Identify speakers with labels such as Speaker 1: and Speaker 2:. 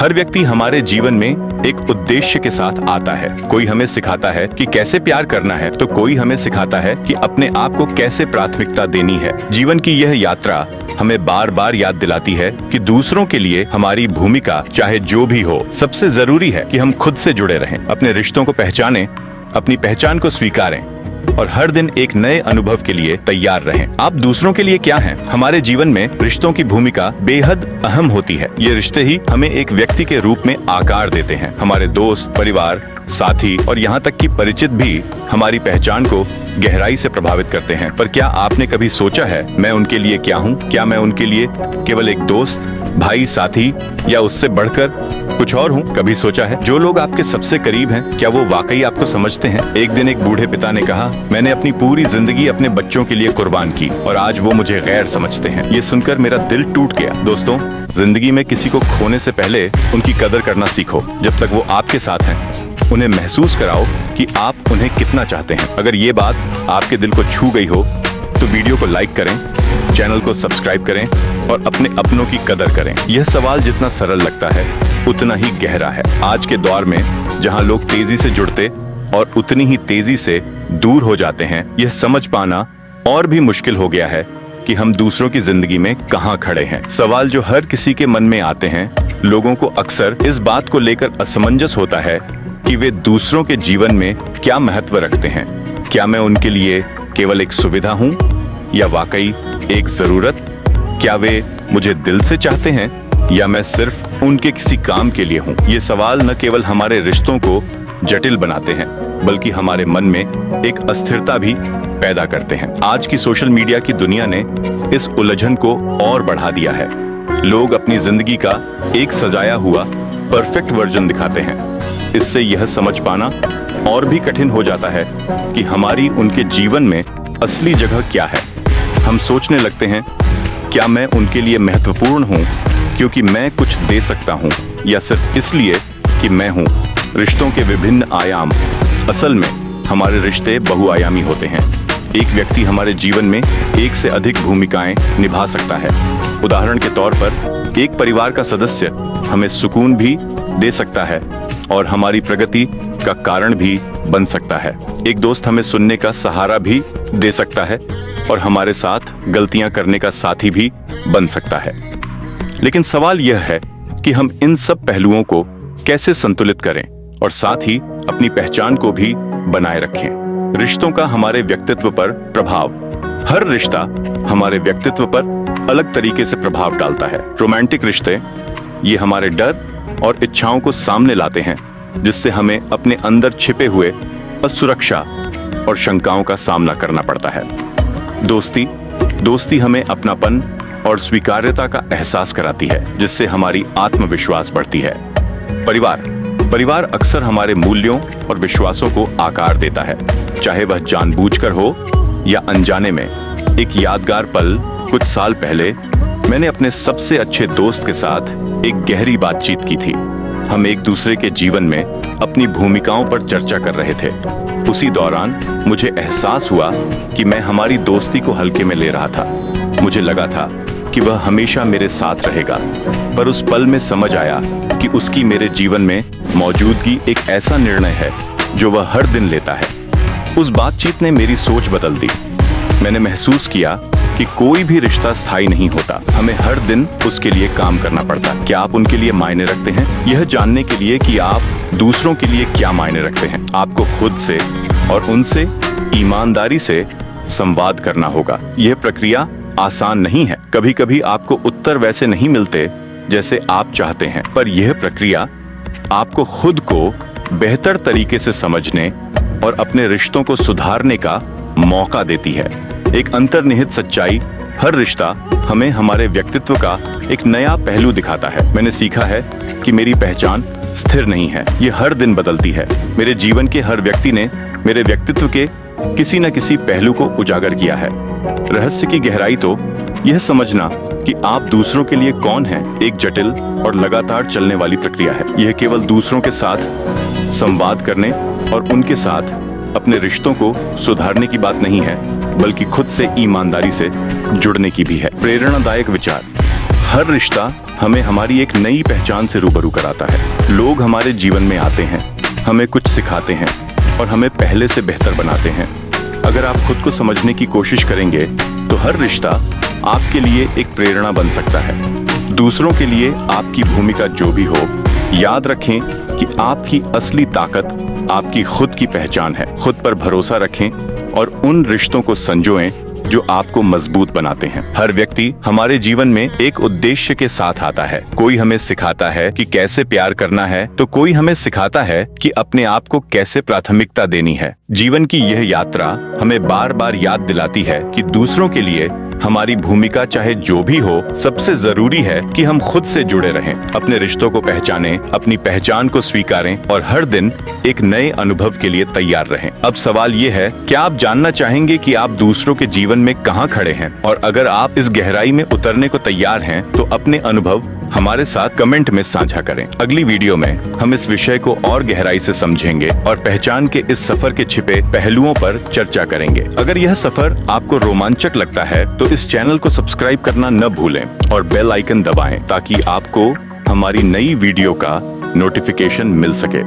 Speaker 1: हर व्यक्ति हमारे जीवन में एक उद्देश्य के साथ आता है। कोई हमें सिखाता है कि कैसे प्यार करना है, तो कोई हमें सिखाता है कि अपने आप को कैसे प्राथमिकता देनी है। जीवन की यह यात्रा हमें बार बार याद दिलाती है कि दूसरों के लिए हमारी भूमिका चाहे जो भी हो, सबसे जरूरी है कि हम खुद से जुड़े रहें, अपने रिश्तों को पहचानें, अपनी पहचान को स्वीकारें और हर दिन एक नए अनुभव के लिए तैयार रहें। आप दूसरों के लिए क्या हैं? हमारे जीवन में रिश्तों की भूमिका बेहद अहम होती है। ये रिश्ते ही हमें एक व्यक्ति के रूप में आकार देते हैं। हमारे दोस्त, परिवार, साथी और यहाँ तक कि परिचित भी हमारी पहचान को गहराई से प्रभावित करते हैं। पर क्या आपने कभी सोचा है, मैं उनके लिए क्या हूँ? क्या मैं उनके लिए केवल एक दोस्त, भाई, साथी या उससे बढ़कर कुछ और हूँ? कभी सोचा है जो लोग आपके सबसे करीब हैं, क्या वो वाकई आपको समझते हैं? एक दिन एक बूढ़े पिता ने कहा, मैंने अपनी पूरी जिंदगी अपने बच्चों के लिए कुर्बान की और आज वो मुझे गैर समझते हैं। ये सुनकर मेरा दिल टूट गया। दोस्तों, जिंदगी में किसी को खोने से पहले उनकी कदर करना सीखो। जब तक वो आपके साथ हैं, उन्हें महसूस कराओ कि आप उन्हें कितना चाहते हैं। अगर ये बात आपके दिल को छू गई हो तो वीडियो को लाइक करें, चैनल को सब्सक्राइब करें और अपने अपनों की कदर करें। यह सवाल जितना सरल लगता है उतना ही गहरा है। आज के दौर में जहां लोग तेजी से जुड़ते और उतनी ही तेजी से दूर हो जाते हैं, यह समझ पाना और भी मुश्किल हो गया है कि हम दूसरों की जिंदगी में कहां खड़े हैं। सवाल जो हर किसी के मन में आते हैं, लोगों को अक्सर इस बात को लेकर असमंजस होता है कि वे दूसरों के जीवन में क्या महत्व रखते हैं। क्या मैं उनके लिए केवल एक सुविधा हूं या वाकई एक जरूरत? क्या वे मुझे दिल से चाहते हैं या मैं सिर्फ उनके किसी काम के लिए हूं? ये सवाल न केवल हमारे रिश्तों को जटिल बनाते हैं बल्कि हमारे मन में एक अस्थिरता भी पैदा करते हैं। आज की सोशल मीडिया की दुनिया ने इस उलझन को और बढ़ा दिया है। लोग अपनी जिंदगी का एक सजाया हुआ परफेक्ट वर्जन दिखाते हैं। इससे यह समझ पाना और भी कठिन हो जाता है कि हमारी उनके जीवन में असली जगह क्या है। हम सोचने लगते हैं, क्या मैं उनके लिए महत्वपूर्ण हूं क्योंकि मैं कुछ दे सकता हूं या सिर्फ इसलिए कि मैं हूं? रिश्तों के विभिन्न आयाम। असल में हमारे रिश्ते बहुआयामी होते हैं। एक व्यक्ति हमारे जीवन में एक से अधिक भूमिकाएं निभा सकता है। उदाहरण के तौर पर, एक परिवार का सदस्य हमें सुकून भी दे सकता है और हमारी प्रगति का कारण भी बन सकता है। एक दोस्त हमें सुनने का सहारा भी दे सकता है और हमारे साथ गलतियां करने का साथी भी बन सकता है। लेकिन सवाल यह है कि हम इन सब पहलुओं को कैसे संतुलित करें और साथ ही अपनी पहचान को भी बनाए रखें। रिश्तों का हमारे व्यक्तित्व पर प्रभाव। हर रिश्ता हमारे व्यक्तित्व पर अलग तरीके से प्रभाव डालता है। रोमांटिक रिश्ते ये हमारे डर और इच्छाओं को सामने लाते हैं, जिससे हमें अपने अंदर छिपे हुए असुरक्षा और शंकाओं का सामना करना पड़ता है। दोस्ती हमें अपनापन और स्वीकार्यता का एहसास कराती है, जिससे हमारी आत्मविश्वास बढ़ती है। परिवार अक्सर हमारे मूल्यों और विश्वासों को आकार देता है, चाहे वह जानबूझकर हो या अनजाने में। एक यादगार पल, कुछ साल पहले मैंने अपने सबसे अच्छे दोस्त के साथ एक गहरी बातचीत की थी। हम एक दूसरे के जीवन में अपनी भूमिकाओं पर चर्चा कर रहे थे। उसी दौरान मुझे एहसास हुआ कि मैं हमारी दोस्ती को हल्के में ले रहा था। मुझे लगा था कि वह हमेशा मेरे साथ रहेगा, पर उस पल में समझ आया कि उसकी मेरे जीवन में मौजूदगी एक ऐसा निर्णय है जो वह हर दिन लेता है। उस बातचीत ने मेरी सोच बदल दी। मैंने महसूस किया कि कोई भी रिश्ता स्थायी नहीं होता। हमें हर दिन उसके लिए काम करना पड़ता। क्या आप उनके लिए मायने रखते हैं? यह जानने के लिए कि आप दूसरों के लिए क्या मायने रखते हैं, आपको खुद से और उनसे ईमानदारी से संवाद करना होगा। यह प्रक्रिया आसान नहीं है। कभी कभी आपको उत्तर वैसे नहीं मिलते जैसे आप चाहते हैं, पर यह प्रक्रिया आपको खुद को बेहतर तरीके से समझने और अपने रिश्तों को सुधारने का मौका देती है। एक अंतर्निहित सच्चाई, हर रिश्ता हमें हमारे व्यक्तित्व का एक नया पहलू दिखाता है। मैंने सीखा है कि मेरी पहचान स्थिर नहीं है, ये हर दिन बदलती है। मेरे जीवन के हर व्यक्ति ने मेरे व्यक्तित्व के किसी न किसी पहलू को उजागर किया है। रहस्य की गहराई तो यह समझना कि आप दूसरों के लिए कौन हैं, एक जटिल और लगातार चलने वाली प्रक्रिया है। यह केवल दूसरों के साथ संवाद करने और उनके साथ अपने रिश्तों को सुधारने की बात नहीं है, बल्कि खुद से ईमानदारी से जुड़ने की भी है। प्रेरणादायक विचार। हर रिश्ता हमें हमारी एक नई पहचान से रूबरू कराता है। लोग हमारे जीवन में आते हैं, हमें कुछ सिखाते हैं और हमें पहले से बेहतर बनाते हैं। अगर आप खुद को समझने की कोशिश करेंगे तो हर रिश्ता आपके लिए एक प्रेरणा बन सकता है। दूसरों के लिए आपकी भूमिका जो भी हो, याद रखें कि आपकी असली ताकत आपकी खुद की पहचान है। खुद पर भरोसा रखें और उन रिश्तों को संजोएं जो आपको मजबूत बनाते हैं। हर व्यक्ति हमारे जीवन में एक उद्देश्य के साथ आता है। कोई हमें सिखाता है कि कैसे प्यार करना है, तो कोई हमें सिखाता है कि अपने आप को कैसे प्राथमिकता देनी है। जीवन की यह यात्रा हमें बार बार याद दिलाती है कि दूसरों के लिए हमारी भूमिका चाहे जो भी हो, सबसे जरूरी है कि हम खुद से जुड़े रहें, अपने रिश्तों को पहचानें, अपनी पहचान को स्वीकारें और हर दिन एक नए अनुभव के लिए तैयार रहें। अब सवाल ये है, क्या आप जानना चाहेंगे कि आप दूसरों के जीवन में कहाँ खड़े हैं? और अगर आप इस गहराई में उतरने को तैयार हैं, तो अपने अनुभव हमारे साथ कमेंट में साझा करें। अगली वीडियो में हम इस विषय को और गहराई से समझेंगे और पहचान के इस सफर के छिपे पहलुओं पर चर्चा करेंगे। अगर यह सफर आपको रोमांचक लगता है तो इस चैनल को सब्सक्राइब करना न भूलें और बेल आइकन दबाएं ताकि आपको हमारी नई वीडियो का नोटिफिकेशन मिल सके।